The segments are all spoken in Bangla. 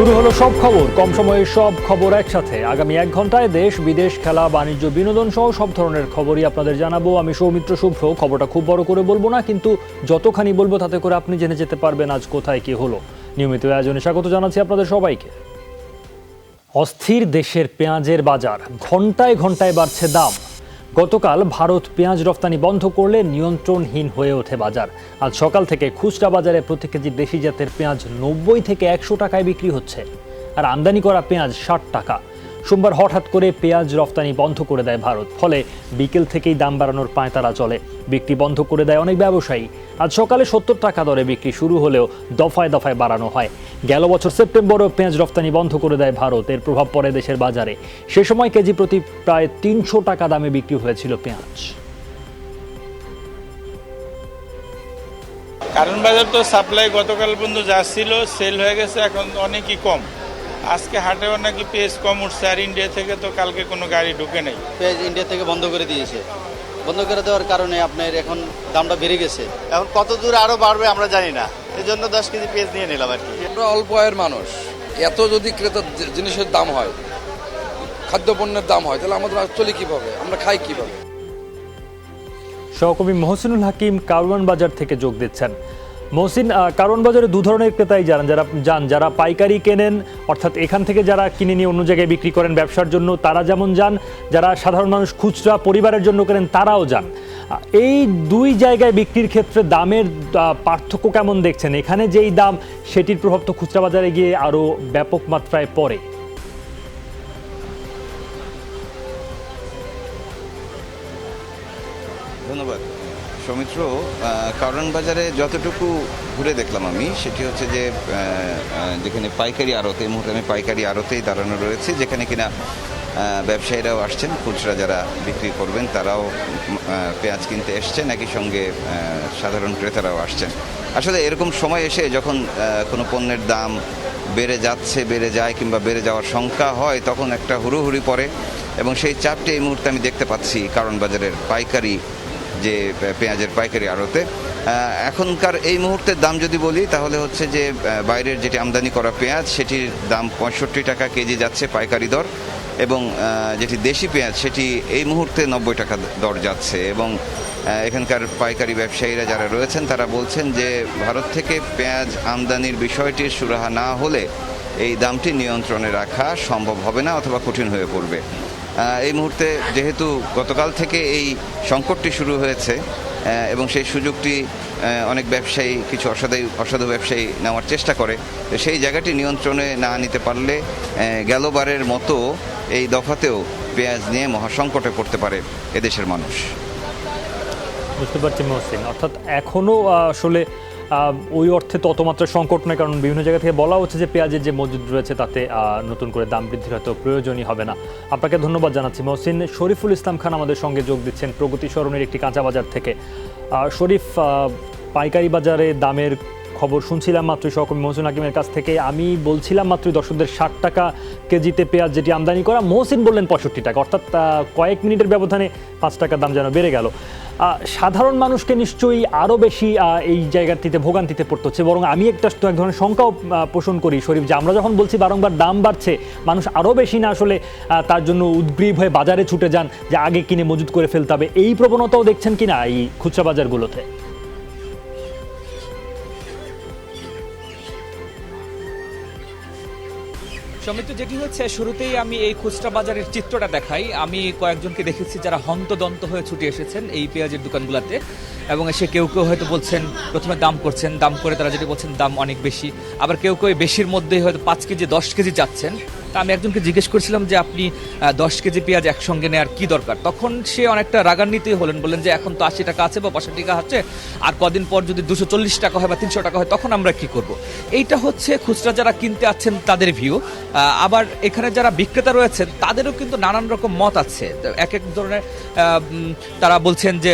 শুরু হলো সব খবর, কম সময়ে সব খবর একসাথে। আগামী 1 ঘন্টায় দেশ বিদেশ, খেলা, বাণিজ্য, বিনোদন সহ সব ধরনের খবরই আপনাদের জানাবো। আমি সৌমিত্র শুভ্র। খবরটা খুব বড় করে বলবো না, কিন্তু যতখানি বলবো তাতে করে আপনি জেনে যেতে পারবেন আজ কোথায় কি হলো। নিয়মিত আয়োজনে স্বাগত জানাচ্ছি আপনাদের সবাইকে। অস্থির দেশের পেঁয়াজের বাজার, ঘন্টায় ঘন্টায় বাড়ছে দাম। গতকাল ভারত পেঁয়াজ রফতানি বন্ধ করলে নিয়ন্ত্রণহীন হয়ে ওঠে বাজার। আজ সকাল থেকে খুচরা বাজারে প্রতি কেজি দেশি জাতের পেঁয়াজ 90 থেকে 100 টাকায় বিক্রি হচ্ছে, আর আমদানি করা পেঁয়াজ 60 টাকা। সোমবার হঠাৎ করে পেঁয়াজ রফতানি বন্ধ করে দেয় ভারত, ফলে বিকেল থেকেই দাম বাড়ানোর পাঁয়তারা চলে। বিক্রি বন্ধ করে দেয় অনেক ব্যবসায়ী। আজ সকালে 70 টাকা দরে বিক্রি শুরু হলেও দফায় দফায় বাড়ানো হয়। গেল বছর সেপ্টেম্বরেও পেঁয়াজ রফতানি বন্ধ করে দেয় ভারত। এর প্রভাব পড়ে দেশের বাজারে। সে সময় কেজি প্রতি প্রায় 300 টাকা দামে বিক্রি হয়েছিল পেঁয়াজ। কারণ বাজার তো সাপ্লাই গতকাল পর্যন্ত যা ছিল সেল হয়ে গেছে, এখন অনেকই কম। আজকে হাটেও নাকি পেঁয়াজ কম উঠছে, আর ইন্ডিয়া থেকে তো কালকে কোনো গাড়ি ঢুকে নেই। পেঁয়াজ ইন্ডিয়া থেকে বন্ধ করে দিয়েছে। বন্ধ করে দেওয়ার কারণে আপনার এখন দামটা বেড়ে গেছে। এখন কত দূর আরো বাড়বে আমরা জানি না, এই জন্য 10 কেজি পেঁয়াজ নিয়ে নিলাম আর কি। আমরা অল্প আয়ের মানুষ, এত যদি ক্রেতার জিনিসের দাম হয়, খাদ্যপণ্যের দাম হয়, তাহলে আমাদের চলি কিভাবে, আমরা খাই কিভাবে? সহকর্মী মহসিনুল হাকিম কারওয়ান বাজার থেকে যোগ দিচ্ছেন। মহসিন, কারওয়ান বাজারে দু ধরনের ক্রেতাই যারা পাইকারি কেনেন, অর্থাৎ এখান থেকে যারা কিনে নিয়ে অন্য জায়গায় বিক্রি করেন ব্যবসার জন্য, তারা যেমন যান, যারা সাধারণ মানুষ খুচরা পরিবারের জন্য কেনেন তারাও যান। এই দুই জায়গায় বিক্রির ক্ষেত্রে দামের পার্থক্য কেমন দেখছেন? এখানে যেই দাম, সেটির প্রভাব তো খুচরা বাজারে গিয়ে আরও ব্যাপক মাত্রায় পড়ে। ধন্যবাদ সৌমিত্র। কারওয়ান বাজারে যতটুকু ঘুরে দেখলাম আমি, সেটি হচ্ছে যে যেখানে পাইকারি আড়ত, এই মুহূর্তে আমি পাইকারি আড়তেই দাঁড়ানো রয়েছে, যেখানে কিনা ব্যবসায়ীরাও আসছেন, খুচরা যারা বিক্রি করবেন তারাও পেঁয়াজ কিনতে এসছেন, একই সঙ্গে সাধারণ ক্রেতারাও আসছেন। আসলে এরকম সময় এসে যখন কোনো পণ্যের দাম বেড়ে যাচ্ছে, বেড়ে যায় কিংবা বেড়ে যাওয়ার শঙ্কা হয়, তখন একটা হুড়োহুড়ি পড়ে, এবং সেই চাপটি এই মুহূর্তে আমি দেখতে পাচ্ছি কারওয়ান বাজারের পাইকারি যে পেঁয়াজের পাইকারি আড়তে। এখনকার এই মুহূর্তের দাম যদি বলি, তাহলে হচ্ছে যে বাইরের যেটি আমদানি করা পেঁয়াজ, সেটির দাম 65 টাকা কেজি যাচ্ছে পাইকারি দর, এবং যেটি দেশি পেঁয়াজ সেটি এই মুহূর্তে 90 টাকা দর যাচ্ছে। এবং এখানকার পাইকারি ব্যবসায়ীরা যারা রয়েছেন তারা বলছেন যে ভারত থেকে পেঁয়াজ আমদানির বিষয়টির সুরাহা না হলে এই দামটি নিয়ন্ত্রণে রাখা সম্ভব হবে না, অথবা কঠিন হয়ে পড়বে। এই মুহূর্তে যেহেতু গতকাল থেকে এই সংকটটি শুরু হয়েছে, এবং সেই সুযোগটি অনেক ব্যবসায়ী, কিছু অসাধু ব্যবসায়ী নেওয়ার চেষ্টা করে, তো সেই জায়গাটি নিয়ন্ত্রণে না নিতে পারলে গেলবারের মতো এই দফাতেও পেঁয়াজ নিয়ে মহাসংকটে পড়তে পারে এদেশের মানুষ। বুঝতে পারছি মহসিন, অর্থাৎ এখনও আসলে ওই অর্থে তত মাত্রায় সংকট নয়, কারণ বিভিন্ন জায়গা থেকে বলা হচ্ছে যে পেঁয়াজের যে মজুদ রয়েছে তাতে নতুন করে দাম বৃদ্ধির হয়তো প্রয়োজনই হবে না। আপনাকে ধন্যবাদ জানাচ্ছি মহসিন। শরীফুল ইসলাম খান আমাদের সঙ্গে যোগ দিচ্ছেন প্রগতি সরণের একটি কাঁচা বাজার থেকে। শরীফ, পাইকারি বাজারে দামের খবর শুনছিলাম মাত্র সহকর্মী মহসিন হাকিমের কাছ থেকে। আমি বলছিলাম মাত্রই দর্শকদের 60 টাকা কেজিতে পেঁয়াজ যেটি আমদানি করা, মহসিন বললেন 65 টাকা, অর্থাৎ কয়েক মিনিটের ব্যবধানে 5 টাকার দাম যেন বেড়ে গেল। সাধারণ মানুষকে নিশ্চয়ই আরও বেশি এই জায়গাটিতে ভোগান্তিতে পড়তে হচ্ছে, বরং আমি এক ধরনের শঙ্কাও পোষণ করি শরীফ, যে আমরা যখন বলছি বারংবার দাম বাড়ছে, মানুষ আরও বেশি না আসলে তার জন্য উদ্গ্রীব হয়ে বাজারে ছুটে যান যে আগে কিনে মজুত করে ফেলতে হবে। এই প্রবণতাও দেখছেন কিনা এই খুচরা বাজারগুলোতে? সমিত, যেটি হচ্ছে শুরুতেই আমি এই খুচরা বাজারের চিত্রটা দেখাই। আমি কয়েকজনকে দেখেছি যারা হন্তদন্ত হয়ে ছুটে এসেছেন এই পেঁয়াজের দোকানগুলোতে, এবং এসে কেউ কেউ হয়তো বলছেন, প্রথমে দাম করছেন, দাম করে তারা যেটি বলছেন দাম অনেক বেশি, আবার কেউ কেউ বেশির মধ্যেই হয়তো 5 কেজি 10 কেজি যাচ্ছেন। তা আমি একজনকে জিজ্ঞেস করছিলাম যে আপনি 10 কেজি পেঁয়াজ একসঙ্গে নেওয়ার কী দরকার? তখন সে অনেকটা রাগান্বিতই বললেন যে এখন তো 80 টাকা আছে বা 65 টাকা আছে, আর কদিন পর যদি 240 টাকা হয় বা 300 টাকা হয় তখন আমরা কি করব? এইটা হচ্ছে খুচরা যারা কিনতে আছেন তাদের ভিউ। আবার এখানে যারা বিক্রেতা রয়েছেন তাদেরও কিন্তু নানান রকম মত আছে। এক এক ধরনের তারা বলছেন যে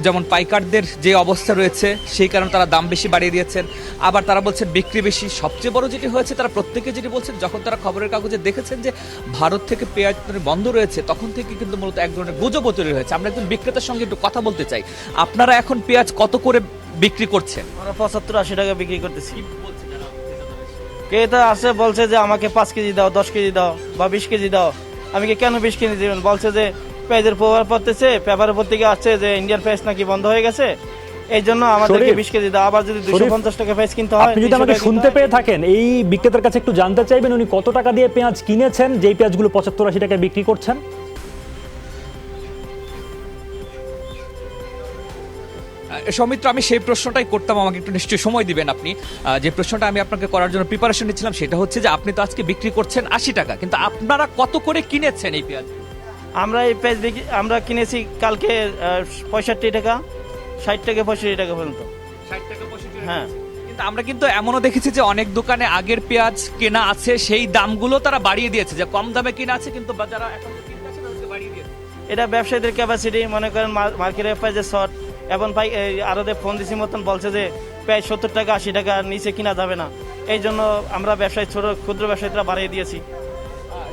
যেমন পাইকারদের যে অবস্থা রয়েছে সেই কারণে তারা দাম বেশি বাড়িয়ে দিয়েছেন, আবার তারা বলছেন বিক্রি বেশি। সবচেয়ে বড় যেটি হয়েছে, তারা প্রত্যেকে যেটি বলছেন, যখন তারা খবরের কাগজে দেখেছেন যে ভারত থেকে পেঁয়াজ বন্ধ রয়েছে, তখন থেকে কিন্তু মূলত এক ধরনের গুজবও তৈরি হয়েছে। আমরা একজন বিক্রেতার সঙ্গে একটু কথা বলতে চাই। আপনারা এখন পেঁয়াজ কত করে বিক্রি করছেন? আমরা 75-80 টাকা বিক্রি করতেছি। ক্রেতা আসে বলছে যে আমাকে 5 কেজি দাও, 10 কেজি দাও বা 20 কেজি দাও। আমি কি কেন 20 কেজি দিবেন? বলছে যে পেঁয়াজের প্রভাব পড়তেছে, পেপারের উপর থেকে আসছে যে ইন্ডিয়ান পেঁয়াজ নাকি বন্ধ হয়ে গেছে, এই জন্য আমাদেরকে শরীফ, 20 কেজি দাও। আবার যদি 250 টাকা পেঁয়াজ কিনতে হয়, আপনি যদি 300 আমাকে টাকা শুনতে কিনতে হয়। পেয়ে থাকেন, এই বিক্রেতার কাছে একটু জানতে চাইবেন উনি কত টাকা দিয়ে পেঁয়াজ কিনেছেন, যেই পেঁয়াজগুলো 75-80 টাকায় বিক্রি করছেন। সৌমিত্র, আমি সেই প্রশ্নটাই করতাম, আমাকে একটু নিশ্চয়ই সময় দিবেন আপনি। যে প্রশ্নটা আমি আপনাকে করার জন্য প্রিপারেশন নিচ্ছিলাম সেটা হচ্ছে যে আপনি তো আজকে বিক্রি করছেন 80 টাকা, কিন্তু আপনারা কত করে কিনেছেন এই পেঁয়াজ? আমরা এই পেঁয়াজ আমরা কিনেছি কালকে 65 টাকা, 60 টাকা, 65 টাকা পর্যন্ত। 60 টাকা 65 টাকা। হ্যাঁ। কিন্তু আমরা কিন্তু এমনও দেখেছি যে অনেক দোকানে আগের পেঁয়াজ কেনা আছে, সেই দামগুলো তারা বাড়িয়ে দিয়েছে, যে কম দামে কেনা আছে কিন্তু যারা এখন কিনতে আছে তাদেরকে বাড়িয়ে দিয়েছে। এটা ব্যবসায়ীদের ক্যাপাসিটি, মনে করেন মার্কেটে পেঁয়াজের শর্ট। এখন ভাই আরো ফোন দিছি মতন বলছে যে পেঁয়াজ 70 টাকা 80 টাকা নিচে কিনা যাবে না, এই জন্য আমরা ব্যবসায়ী ছোট ক্ষুদ্র ব্যবসায়ীরা বাড়িয়ে দিয়েছি।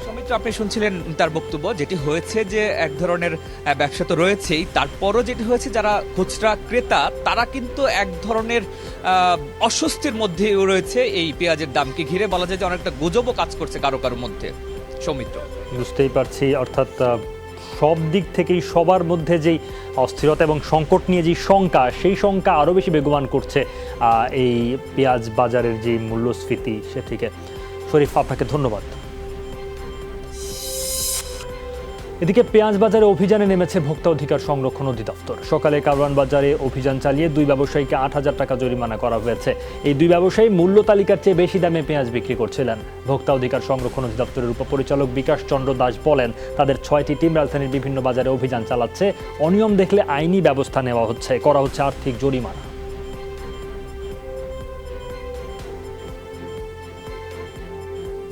সৌমিত্র, আপনি শুনছিলেন তার বক্তব্য। যেটি হয়েছে যে এক ধরনের ব্যবসা তো রয়েছেই, তারপরও যেটি হয়েছে যারা খুচরা ক্রেতা তারা কিন্তু এক ধরনের অস্বস্তির মধ্যে রয়েছে এই পেঁয়াজের দামকে ঘিরে। বলা যায় যে অনেকটা গুজবও কাজ করছে কারো কারোর মধ্যে। সৌমিত্র, বুঝতেই পারছি, অর্থাৎ সব দিক থেকেই সবার মধ্যে যেই অস্থিরতা এবং সংকট নিয়ে যে শঙ্কা, সেই শঙ্কা আরও বেশি বেগবান করছে এই পেঁয়াজ বাজারের যে মূল্যস্ফীতি সেটিকে। শরীফ, আপনাকে ধন্যবাদ। এদিকে পেঁয়াজ বাজারে অভিযানে নেমেছে ভোক্তা অধিকার সংরক্ষণ অধিদপ্তর। সকালে কারওয়ান বাজারে অভিযান চালিয়ে 2 ব্যবসায়ীকে 8,000 টাকা জরিমানা করা হয়েছে। এই 2 ব্যবসায়ী মূল্য তালিকার চেয়ে বেশি দামে পেঁয়াজ বিক্রি করছিলেন। ভোক্তা অধিকার সংরক্ষণ অধিদপ্তরের উপপরিচালক বিকাশ চন্দ্র দাস বলেন, তাদের 6টি টিম রাজধানীর বিভিন্ন বাজারে অভিযান চালাচ্ছে। অনিয়ম দেখলে আইনি ব্যবস্থা নেওয়া হচ্ছে, করা হচ্ছে আর্থিক জরিমানা।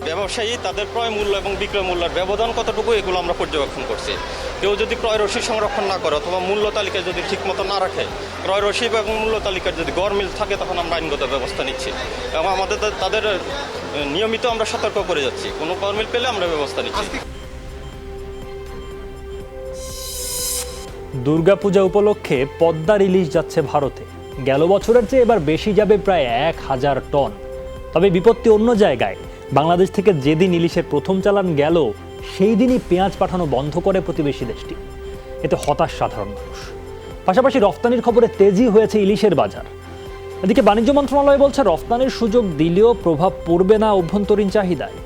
ব্যবসায়ী তাদের ক্রয় মূল্য এবং বিক্রয় মূল্যের ব্যবধান কতটুকু, এগুলো আমরা পর্যবেক্ষণ করছি। কেউ যদি ক্রয় রসিদ সংরক্ষণ না করে অথবা মূল্য তালিকা যদি ঠিকমতো না রাখে, ক্রয় রসিদ এবং মূল্য তালিকার যদি গরমিল থাকে, তখন আমরা আইনগত ব্যবস্থা নিচ্ছি এবং আমাদের তাদের নিয়মিত আমরা সতর্ক করে যাচ্ছি। কোনো গরমিল পেলে আমরা ব্যবস্থা নিচ্ছি। দুর্গাপূজা উপলক্ষে পদ্মার ইলিশ যাচ্ছে ভারতে। গেল বছরের চেয়ে এবার বেশি যাবে, প্রায় 1000 টন। তবে বিপত্তি অন্য জায়গায়। বাংলাদেশ থেকে যেদিন ইলিশের প্রথম চালান গেল, সেই দিনই পেঁয়াজ পাঠানো বন্ধ করে প্রতিবেশী দেশটি। এতে হতাশ সাধারণ মানুষ। পাশাপাশি রফতানির খবরে তেজি হয়েছে ইলিশের বাজার। এদিকে বাণিজ্য মন্ত্রণালয় বলছে, রফতানির সুযোগ দিলেও প্রভাব পড়বে না অভ্যন্তরীণ চাহিদায়।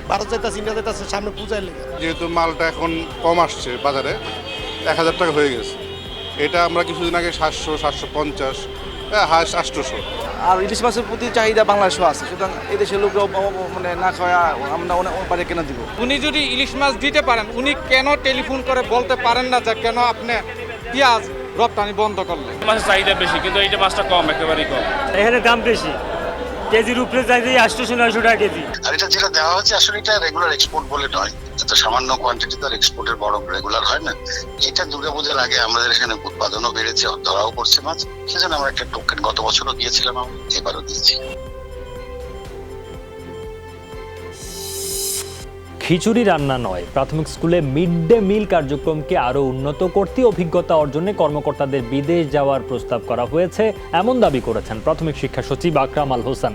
ভারত যাইতেছে, ইন্ডিয়া যাইতেছে, সামনে পূজায় লেগে। যেহেতু মালটা এখন কম আসছে বাজারে, 1000 টাকা হয়ে গেছে। এটা আমরা কিছুদিন আগে 700, 750, হাঁস 800। আর ইলিশ মাছের প্রতি চাহিদা বাংলাদেশও আছে, সুতরাং এই দেশের লোক মানে না খাওয়া আমরা অনেক পারে কেনা দিব। উনি যদি ইলিশ মাছ দিতে পারেন, উনি কেন টেলিফোন করে বলতে পারেন না যে কেন আপনি পেঁয়াজ রপ্তানি বন্ধ করলেন? মাছের চাহিদা বেশি, কিন্তু এইটা মাছটা কম, একেবারেই কম। এখানে দাম বেশি, কেজির উপরে চাইছে 800-900 টাকা কেজি। আর এটা যেটা দেওয়া হচ্ছে আসলে এটা রেগুলার এক্সপোর্ট বলে নয়, এত সামান্য কোয়ান্টিটি তো এক্সপোর্টের বড় রেগুলার হয় না। এটা দুর্গাপূজার আগে আমাদের এখানে উৎপাদনও বেড়েছে, ধরাও পড়ছে মাছ, সেজন্য আমরা একটা টোকেন গত বছরও দিয়েছিলাম, এবারও দিয়েছি। খিচুড়ি রান্না নয়, প্রাথমিক স্কুলে মিড ডে মিল কার্যক্রমকে আরও উন্নত করতে অভিজ্ঞতা অর্জনে কর্মকর্তাদের বিদেশ যাওয়ার প্রস্তাব করা হয়েছে, এমন দাবি করেছেন প্রাথমিক শিক্ষা সচিব আকরাম আল হোসেন।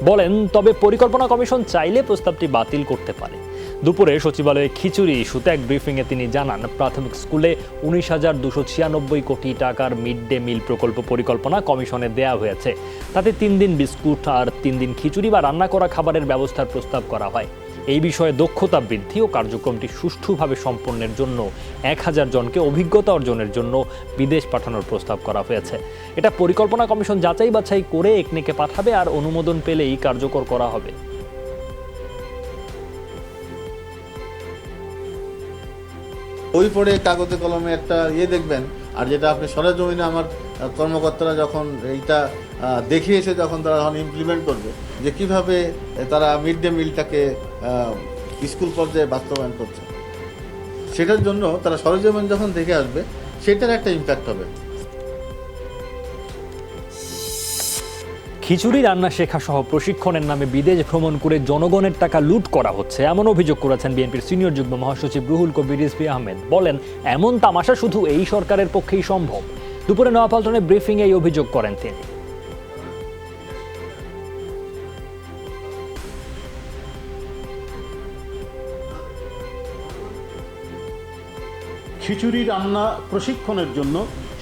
বলেন, তবে পরিকল্পনা কমিশন চাইলে প্রস্তাবটি বাতিল করতে পারে। দুপুরে সচিবালয়ে খিচুড়ি ইস্যুতে এক ব্রিফিংয়ে তিনি জানান, প্রাথমিক স্কুলে 19,296 কোটি টাকার মিড ডে মিল প্রকল্প পরিকল্পনা কমিশনে দেয়া হয়েছে। তাতে 3 দিন বিস্কুট আর 3 দিন খিচুড়ি বা রান্না করা খাবারের ব্যবস্থার প্রস্তাব করা হয়। এই বিষয়ে দক্ষতা বৃদ্ধি ও কার্যক্রমটি সুষ্ঠুভাবে সম্পন্নের জন্য 1000 জনকে অভিজ্ঞতা অর্জনের জন্য বিদেশ পাঠানোর প্রস্তাব করা হয়েছে। এটা পরিকল্পনা কমিশন যাচাই বাছাই করে একনেকে পাঠাবে আর অনুমোদন পেলেই কার্যকর করা হবে। বই পড়ে কাগজে কলমে একটা দেখবেন, আর যেটা আপনি সরেজমিনে আমার কর্মকর্তারা যখন এইটা দেখিয়েছে, যখন তারা যখন ইমপ্লিমেন্ট করবে যে কিভাবে তারা মিড ডে মিলটাকে স্কুল পর্যায়ে বাস্তবায়ন করছে, সেটার জন্য তারা সরেজমিন যখন দেখে আসবে, সেটার একটা ইম্প্যাক্ট হবে। খিচুড়ি রান্না শেখা সহ প্রশিক্ষণের নামে বিদেশ ভ্রমণ করে জনগণের টাকা লুট করা হচ্ছে, এমন অভিযোগ করেছেন বিএনপির সিনিয়র যুগ্ম মহাসচিব রুহুল কবির রিজভী আহমেদ। বলেন, এমন তামাশা শুধু এই সরকারের পক্ষেই সম্ভব। দুপুরে নয়াপল্টনে ব্রিফিংয়ে এই অভিযোগ করেন তিনি। খিচুড়ি রান্না প্রশিক্ষণের জন্য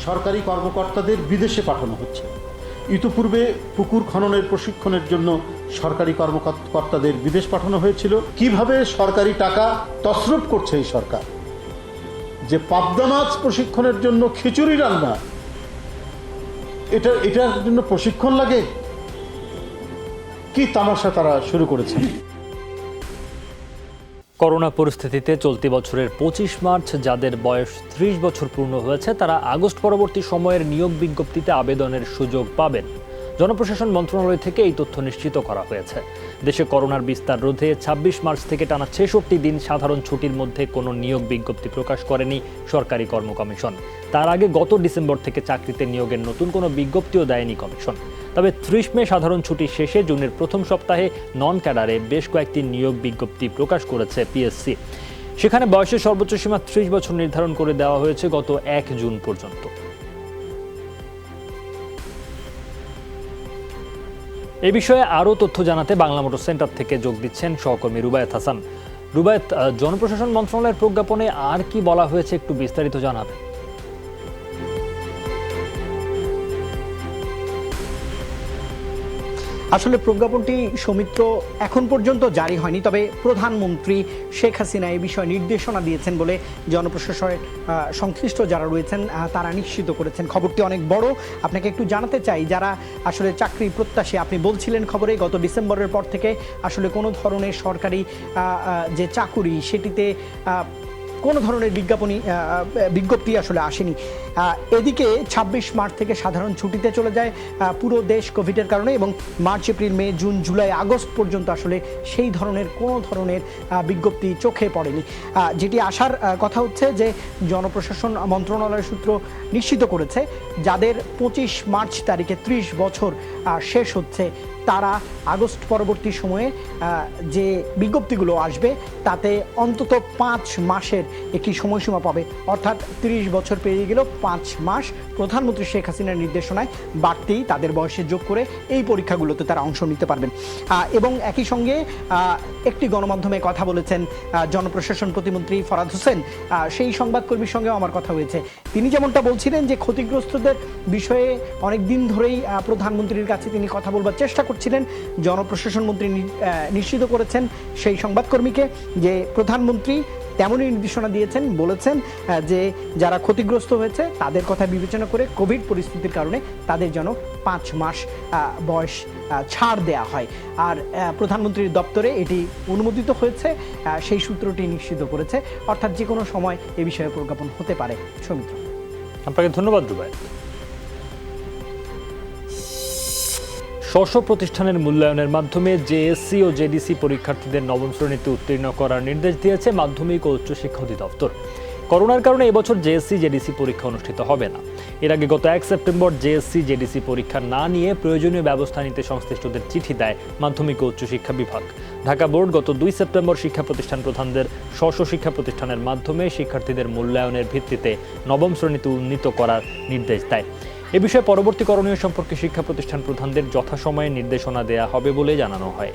সরকারি কর্মকর্তাদের বিদেশে পাঠানো হচ্ছে। ইতিপূর্বে পুকুর খননের প্রশিক্ষণের জন্য সরকারি কর্মকর্তাদের বিদেশ পাঠানো হয়েছিল। কিভাবে সরকারি টাকা তছরূপ করছে এই সরকার, যে পাবদা মাছ প্রশিক্ষণের জন্য খিচুড়ি রান্না, এটার জন্য প্রশিক্ষণ লাগে? কি তামাশা তারা শুরু করেছে। করোনা পরিস্থিতিতে চলতি বছরের 25 মার্চ যাদের বয়স 30 বছর পূর্ণ হয়েছে তারা আগস্ট পরবর্তী সময়ের নিয়োগ বিজ্ঞপ্তিতে আবেদনের সুযোগ পাবেন। জনপ্রশাসন মন্ত্রণালয় থেকে এই তথ্য নিশ্চিত করা হয়েছে। দেশে করোনার বিস্তার রোধে 26 মার্চ থেকে টানা 66 দিন সাধারণ ছুটির মধ্যে কোনো নিয়োগ বিজ্ঞপ্তি প্রকাশ করেনি সরকারি কর্ম কমিশন। তার আগে গত ডিসেম্বর থেকে চাকরিতে নিয়োগের নতুন কোনো বিজ্ঞপ্তিও দেয়নি কমিশন। তবে 30 মে সাধারণ ছুটি শেষে জুনের প্রথম সপ্তাহে নন ক্যাডারে বেশ কয়েকটি নিয়োগ বিজ্ঞপ্তি প্রকাশ করেছে পিএসসি। সেখানে বয়সের সর্বোচ্চ সীমা 30 বছর নির্ধারণ করে দেওয়া হয়েছে গত 1 জুন পর্যন্ত। এই বিষয়ে আরও তথ্য জানাতে বাংলা মোটর সেন্টার থেকে যোগ দিচ্ছেন সহকর্মী রুবায়েত হাসান। রুবায়েত, জনপ্রশাসন মন্ত্রণালয়ের প্রজ্ঞাপনে আর কি বলা হয়েছে একটু বিস্তারিত জানাবেন? আসলে প্রজ্ঞাপনটি সৌমিত্র এখন পর্যন্ত জারি হয়নি, তবে প্রধানমন্ত্রী শেখ হাসিনা এই বিষয়ে নির্দেশনা দিয়েছেন বলে জনপ্রশাসনের সংশ্লিষ্ট যারা রয়েছেন তারা নিশ্চিত করেছেন। খবরটি অনেক বড়, আপনাকে একটু জানাতে চাই যারা আসলে চাকরি প্রত্যাশী। আপনি বলছিলেন খবরে গত ডিসেম্বরের পর থেকে আসলে কোনো ধরনের সরকারি যে চাকুরি সেটিতে কোনো ধরনের বিজ্ঞপ্তি আসলে আসেনি। এদিকে 26 মার্চ থেকে সাধারণ ছুটিতে চলে যায় পুরো দেশ কোভিডের কারণে, এবং মার্চ, এপ্রিল, মে, জুন, জুলাই, আগস্ট পর্যন্ত আসলে সেই ধরনের কোনো ধরনের বিজ্ঞপ্তি চোখে পড়েনি। যেটি আসার কথা হচ্ছে যে জনপ্রশাসন মন্ত্রণালয়ের সূত্র নিশ্চিত করেছে যাদের 25 মার্চ তারিখে 30 বছর শেষ হচ্ছে তারা আগস্ট পরবর্তী সময়ে যে বিজ্ঞপ্তিগুলো আসবে তাতে অন্তত 5 মাসের একটি সময়সীমা পাবে, অর্থাৎ 30 বছর পেরিয়ে গেল 5 মাস প্রধানমন্ত্রী শেখ হাসিনার নির্দেশনায় বাড়তেই তাদের বয়সে যোগ করে এই পরীক্ষাগুলোতে তারা অংশ নিতে পারবেন। এবং একই সঙ্গে একটি গণমাধ্যমে কথা বলেছেন জনপ্রশাসন প্রতিমন্ত্রী ফরহাদ হোসেন। সেই সংবাদকর্মীর সঙ্গেও আমার কথা হয়েছে। তিনি যেমনটা বলছিলেন যে ক্ষতিগ্রস্তদের বিষয়ে অনেক দিন ধরেই প্রধানমন্ত্রীর কাছে তিনি কথা বলবার চেষ্টা করছিলেন। জনপ্রশাসন মন্ত্রী নিশ্চিত করেছেন সেই সংবাদকর্মীকে যে প্রধানমন্ত্রী তেমনই নির্দেশনা দিয়েছেন, বলেছেন যে যারা ক্ষতিগ্রস্ত হয়েছে তাদের কথা বিবেচনা করে কোভিড পরিস্থিতির কারণে তাদের যেন 5 মাস বয়স ছাড় দেয়া হয়। আর প্রধানমন্ত্রীর দপ্তরে এটি অনুমোদিত হয়েছে, সেই সূত্রটি নিশ্চিত করেছে, অর্থাৎ যে কোনো সময় এ বিষয়ে প্রজ্ঞাপন হতে পারে। সৌমিত্র, আপনাকে ধন্যবাদ রুবায়েত। স্ব প্রতিষ্ঠানের মূল্যায়নের মাধ্যমে জেএসসি ও জেডিসি পরীক্ষার্থীদের নবম শ্রেণীতে উত্তীর্ণ করার নির্দেশ দিয়েছে মাধ্যমিক ও উচ্চশিক্ষা অধিদপ্তর। করোনার কারণে এবছর জেএসসি জেডিসি পরীক্ষা অনুষ্ঠিত হবে না। এর আগে গত 1 সেপ্টেম্বর জেএসসি জেডিসি পরীক্ষা না নিয়ে প্রয়োজনীয় ব্যবস্থা নিতে সংশ্লিষ্টদের চিঠি দেয় মাধ্যমিক ও উচ্চশিক্ষা বিভাগ। ঢাকা বোর্ড গত 2 সেপ্টেম্বর শিক্ষা প্রতিষ্ঠান প্রধানদের স্ব শিক্ষা প্রতিষ্ঠানের মাধ্যমে শিক্ষার্থীদের মূল্যায়নের ভিত্তিতে নবম শ্রেণীতে উন্নীত করার নির্দেশ দেয়। এ বিষয়ে পরবর্তী করণীয় সম্পর্কে শিক্ষা প্রতিষ্ঠান প্রধানদের যথাসময়ে নির্দেশনা দেয়া হবে বলে জানানো হয়।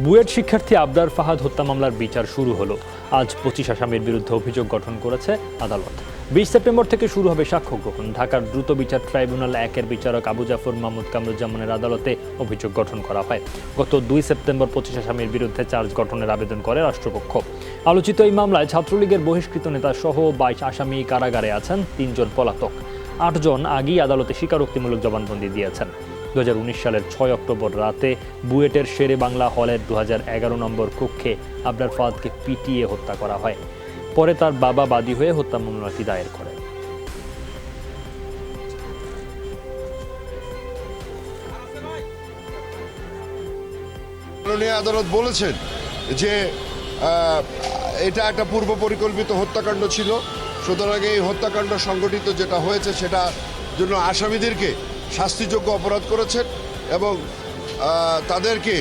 বুয়েট শিক্ষার্থী আবরার ফাহাদ হত্যা মামলার বিচার শুরু হলো। আজ 25 আসামির বিরুদ্ধে অভিযোগ গঠন করেছে আদালত। 20 সেপ্টেম্বর থেকে শুরু হবে সাক্ষ্য গ্রহণ। ঢাকার দ্রুত বিচার ট্রাইব্যুনাল 1-এর বিচারক আবু জাফর মাহমুদ কামরুজ্জামানের আদালতে অভিযোগ গঠন করা হয়। গত 2 সেপ্টেম্বর 25 আসামির বিরুদ্ধে চার্জ গঠনের আবেদন করে রাষ্ট্রপক্ষ। আলোচিত এই মামলায় ছাত্রলীগের বহিষ্কৃত নেতা সহ 22 আসামি কারাগারে আছেন, 3 জন পলাতক। 8 জন আগেই আদালতে স্বীকারোক্তিমূলক জবানবন্দি দিয়েছেন। 2019 সালের 6 অক্টোবর রাতে বুয়েটের শেরে বাংলা হলের 2011 নম্বর কক্ষে আবরার ফাহাদকে পিটিয়ে হত্যা করা হয়। পরে তার বাবা বাদী হয়ে হত্যা মামলাটি দায়ের করেন। মাননীয় আদালত বলেছেন যে এটা একটা পূর্ব পরিকল্পিত হত্যাকাণ্ড ছিল, সুতরাং এই হত্যাকাণ্ড সংগঠিত যেটা হয়েছে সেটা জন্য আসামিদেরকে শাস্তিযোগ্য অপরাধ করেছেন এবং তাদেরকে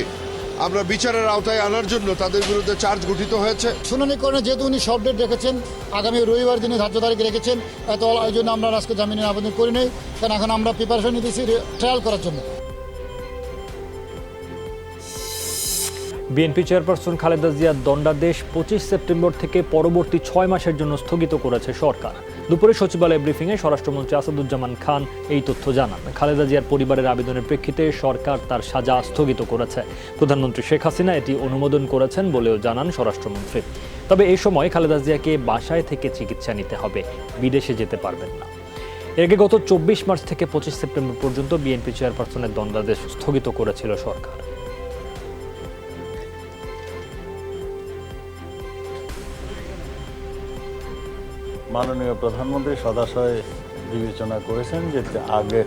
আমরা বিচারের আওতায় আনার জন্য তাদের বিরুদ্ধে চার্জ গঠিত হয়েছে। শুনানি করে যেহেতু উনি শর্ট ডেট রেখেছেন, আগামী রবিবার দিনে ধার্য তারিখ রেখেছেন, এত এই জন্য আমরা আজকে জামিনের আবেদন করি নাই, কারণ এখন আমরা প্রিপারেশন নিতেছি ট্রায়াল করার জন্য। বিএনপি চেয়ারপারসন খালেদা জিয়ার দণ্ডাদেশ 25 সেপ্টেম্বর থেকে পরবর্তী 6 মাসের জন্য স্থগিত করেছে সরকার। দুপুরে সচিবালয় ব্রিফিংয়ে স্বরাষ্ট্রমন্ত্রী আসাদুজ্জামান খান এই তথ্য জানান। খালেদা জিয়ার পরিবারের আবেদনের প্রেক্ষিতে সরকার তার সাজা স্থগিত করেছে। প্রধানমন্ত্রী শেখ হাসিনা এটি অনুমোদন করেছেন বলেও জানান স্বরাষ্ট্রমন্ত্রী। তবে এই সময় খালেদা জিয়াকে বাসায় থেকে চিকিৎসা নিতে হবে, বিদেশে যেতে পারবেন না। এর আগে গত 24 মার্চ থেকে 25 সেপ্টেম্বর পর্যন্ত বিএনপি চেয়ারপারসনের দণ্ডাদেশ স্থগিত করেছিল সরকার। মাননীয় প্রধানমন্ত্রী সদাশয় বিবেচনা করেছেন যে আগে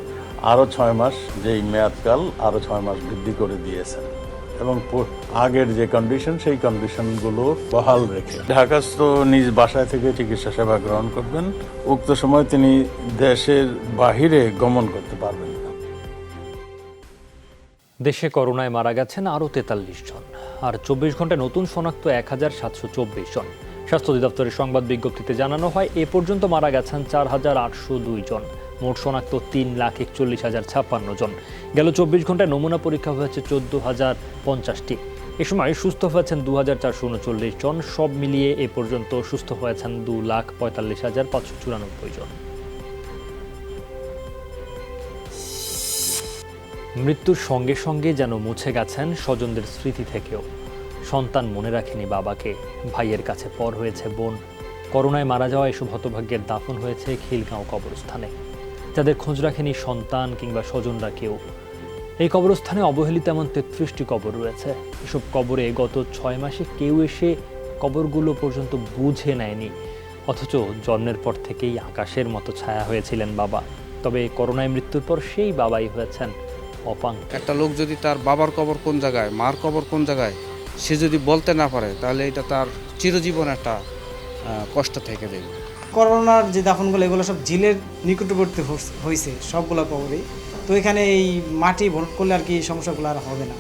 আরও 6 মাস যেই মেয়াদকাল আরও 6 মাস বৃদ্ধি করে দিয়েছেন এবং আগের যে কন্ডিশন সেই কন্ডিশনগুলো বহাল রেখে ঢাকাস্থ নিজ বাসায় থেকে চিকিৎসা সেবা গ্রহণ করবেন। উক্ত সময় তিনি দেশের বাহিরে গমন করতে পারবেন না। দেশে করোনায় মারা গেছেন আরও 43 জন, আর 24 ঘন্টায় নতুন শনাক্ত 1724 জন। স্বাস্থ্য অধিদপ্তরের সংবাদ বিজ্ঞপ্তিতে জানানো হয় এ পর্যন্ত মারা গেছেন 4802 জন। মোট শনাক্ত 3,41,056 জন। গেল 24 ঘন্টায় নমুনা পরীক্ষা হয়েছে 14,050টি। এ সময় সুস্থ হয়েছেন 2,439 জন। সব মিলিয়ে এ পর্যন্ত সুস্থ হয়েছেন 2,45,594 জন। মৃত্যুর সঙ্গে সঙ্গে যেন মুছে গেছেন স্বজনদের স্মৃতি থেকেও। সন্তান মনে রাখেনি বাবাকে, ভাইয়ের কাছে পর হয়েছে বোন। করোনায় মারা যাওয়া এসব হতভাগ্যের দাফন হয়েছে খিলগাঁও কবরস্থানে। যাদের খোঁজ রাখেনি সন্তান কিংবা স্বজনরা কেউ। এই কবরস্থানে অবহেলিত এমন 33টি কবর রয়েছে। এসব কবরে গত 6 মাসে কেউ এসে কবরগুলো পর্যন্ত বুঝে নেয়নি, অথচ জন্মের পর থেকেই আকাশের মতো ছায়া হয়েছিলেন বাবা। তবে করোনায় মৃত্যুর পর সেই বাবাই হয়েছেন অপাঙ্গ। একটা লোক যদি তার বাবার কবর কোন জায়গায়, মার কবর কোন জায়গায়, সে যদি বলতে না পারে তাহলে এটা তার চিরজীবন একটা কষ্ট থেকে দেবে। করোনার যে দাফনগুলো এগুলো সব ঝিলের নিকটবর্তী হয়েছে সবগুলো কবরেই, তো এখানে এই মাটি ভরাট করলে আর কি সমস্যাগুলো আর হবে না।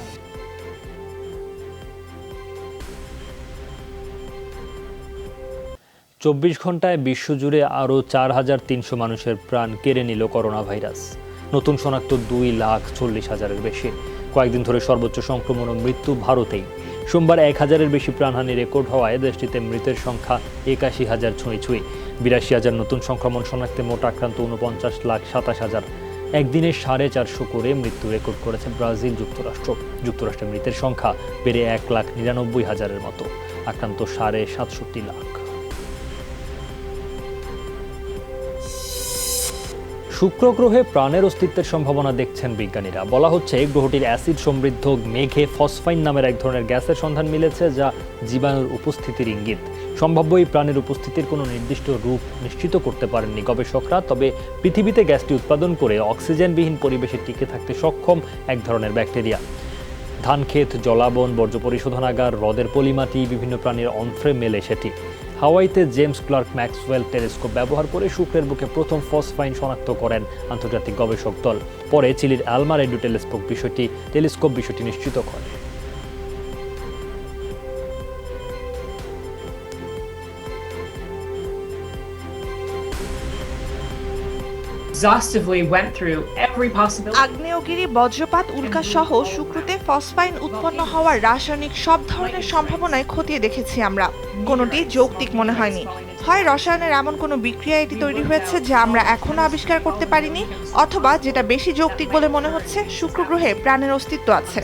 চব্বিশ ঘন্টায় বিশ্বজুড়ে আরও 4,300 মানুষের প্রাণ কেড়ে নিল করোনা ভাইরাস। নতুন শনাক্ত 2,40,000-এর বেশি। কয়েকদিন ধরে সর্বোচ্চ সংক্রমণ ও মৃত্যু ভারতেই। সোমবার 1,000-এর বেশি প্রাণহানি রেকর্ড হওয়ায় দেশটিতে মৃতের সংখ্যা 81,000 ছুঁই। 82,000 নতুন সংক্রমণ শনাক্তে মোট আক্রান্ত 49,27,000। একদিনে 450 করে মৃত্যু রেকর্ড করেছে ব্রাজিল যুক্তরাষ্ট্র। যুক্তরাষ্ট্রে মৃতের সংখ্যা বেড়ে 1,99,000-এর মতো, আক্রান্ত 67 লাখ। শুক্র গ্রহে প্রাণের অস্তিত্বের সম্ভাবনা দেখছেন বিজ্ঞানীরা। বলা হচ্ছে গ্রহটির অ্যাসিড সমৃদ্ধ মেঘে ফসফাইন নামের এক ধরনের গ্যাসের সন্ধান মিলেছে, যা জীবাণুর উপস্থিতির ইঙ্গিত। সম্ভাব্য এই প্রাণের উপস্থিতির কোনো নির্দিষ্ট রূপ নিশ্চিত করতে পারেননি গবেষকরা। তবে পৃথিবীতে গ্যাসটি উৎপাদন করে অক্সিজেনবিহীন পরিবেশে টিকে থাকতে সক্ষম এক ধরনের ব্যাকটেরিয়া। ধানক্ষেত, জলাবন, বর্জ্য পরিশোধনাগার, হ্রদের পলিমাটি, বিভিন্ন প্রাণীর অন্ত্রে মেলে সেটি। হাওয়াইতে জেমস ক্লার্ক ম্যাক্সওয়েল টেলিস্কোপ ব্যবহার করে শুক্রের বুকে প্রথম ফসফাইন শনাক্ত করেন আন্তর্জাতিক গবেষক দল। পরে চিলির আলমা রেডিও টেলিস্কোপ বিষয়টি নিশ্চিত করে। আগ্নেয়গিরি, বজ্রপাত, উল্কা সহ শুক্রতে ফসফাইন উৎপন্ন হওয়ার রাসায়নিক সব ধরনের সম্ভাবনায় খতিয়ে দেখেছি আমরা। কোনোটি যৌক্তিক মনে হয়নি। হয় রসায়নের এমন কোনো বিক্রিয়া এটি তৈরি হয়েছে যা আমরা এখনো আবিষ্কার করতে পারিনি, অথবা যেটা বেশি যৌক্তিক বলে মনে হচ্ছে, শুক্র গ্রহে প্রাণের অস্তিত্ব আছে।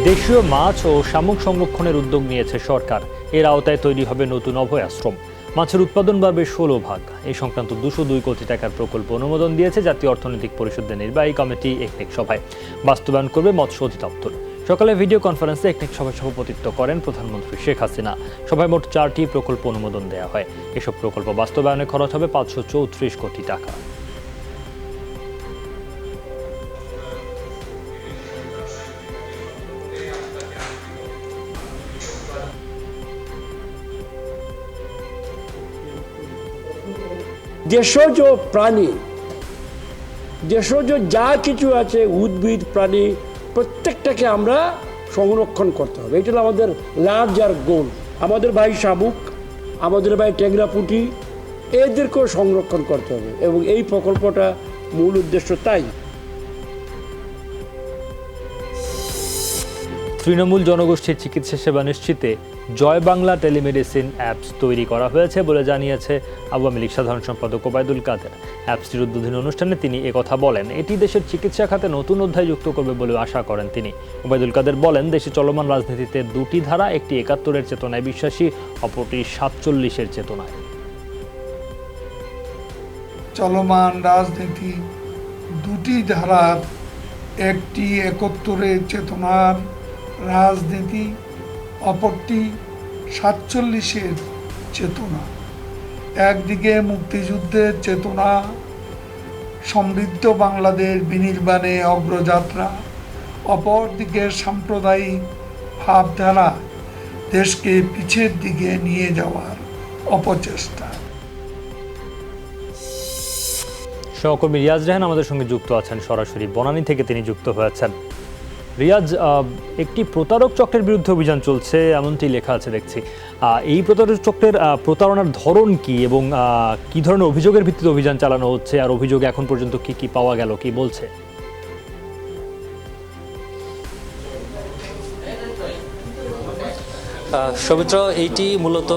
দেশীয় মাছ ও শামুক সংরক্ষণের উদ্যোগ নিয়েছে সরকার। এর আওতায় তৈরি হবে নতুন অভয়াশ্রম। মাছের উৎপাদন বাড়বে 16 ভাগ। এই সংক্রান্ত 202 কোটি টাকার প্রকল্প অনুমোদন দিয়েছে জাতীয় অর্থনৈতিক পরিষদের নির্বাহী কমিটি একনেক সভায়। বাস্তবায়ন করবে মৎস্য অধিদপ্তর। সকালে ভিডিও কনফারেন্সে একনেক সভায় সভাপতিত্ব করেন প্রধানমন্ত্রী শেখ হাসিনা। সভায় মোট 4টি প্রকল্প অনুমোদন দেওয়া হয়। এসব প্রকল্প বাস্তবায়নে খরচ হবে 534 কোটি টাকা। দেশজ প্রাণী, দেশজ যা কিছু আছে, উদ্ভিদ, প্রাণী, প্রত্যেকটাকে আমরা সংরক্ষণ করতে হবে। এটা হলো আমাদের লার্জার গোল। আমাদের ভাই শামুক, আমাদের ভাই ট্যাংরা পুঁটি, এদেরকেও সংরক্ষণ করতে হবে এবং এই প্রকল্পটা মূল উদ্দেশ্য তাই। তৃণমূল জনগোষ্ঠীর চিকিৎসা সেবা নিশ্চিতে জয় বাংলা টেলিমেডিসিন অ্যাপস তৈরি করা হয়েছে বলে জানিয়েছে আওয়ামী লীগ সাধারণ সম্পাদক ওবায়দুল কাদের। অ্যাপসটির উদ্বোধনী অনুষ্ঠানে তিনি একথা বলেন। এটি দেশের চিকিৎসা খাতে নতুন অধ্যায় যুক্ত করবে বলে আশা করেন তিনি। ওবায়দুল কাদের বলেন, দেশে চলমান রাজনীতিতে দুটি ধারা, একটি ৭১-এর চেতনায় বিশ্বাসী, অপরটি ৪৭-এর চেতনায়। চলমান রাজনীতি দুটি ধারার, একটি ৭১-এর চেতনার রাজনীতি, অপরটি ৪৭-এর চেতনা। একদিকে মুক্তিযুদ্ধের চেতনা, সমৃদ্ধ বাংলাদেশ বিনির্মাণে অগ্রযাত্রা, অপরদিকে সাম্প্রদায়িক ভাবধারা দেশকে পিছের দিকে নিয়ে যাওয়ার অপচেষ্টা। সহকর্মী রিয়াজ রেহান আমাদের সঙ্গে যুক্ত আছেন সরাসরি বনানী থেকে, তিনি যুক্ত হয়েছেন। রিয়াজ, একটি প্রতারক চক্রের বিরুদ্ধে অভিযান চলছে এমনটি লেখা আছে দেখছি। এই প্রতারক চক্রের প্রতারণার ধরন কি এবং কি ধরনের অভিযোগের ভিত্তিতে অভিযান চালানো হচ্ছে, আর অভিযোগে এখন পর্যন্ত কি কি পাওয়া গেল, কি বলছে? সৌমিত্র, এইটি মূলত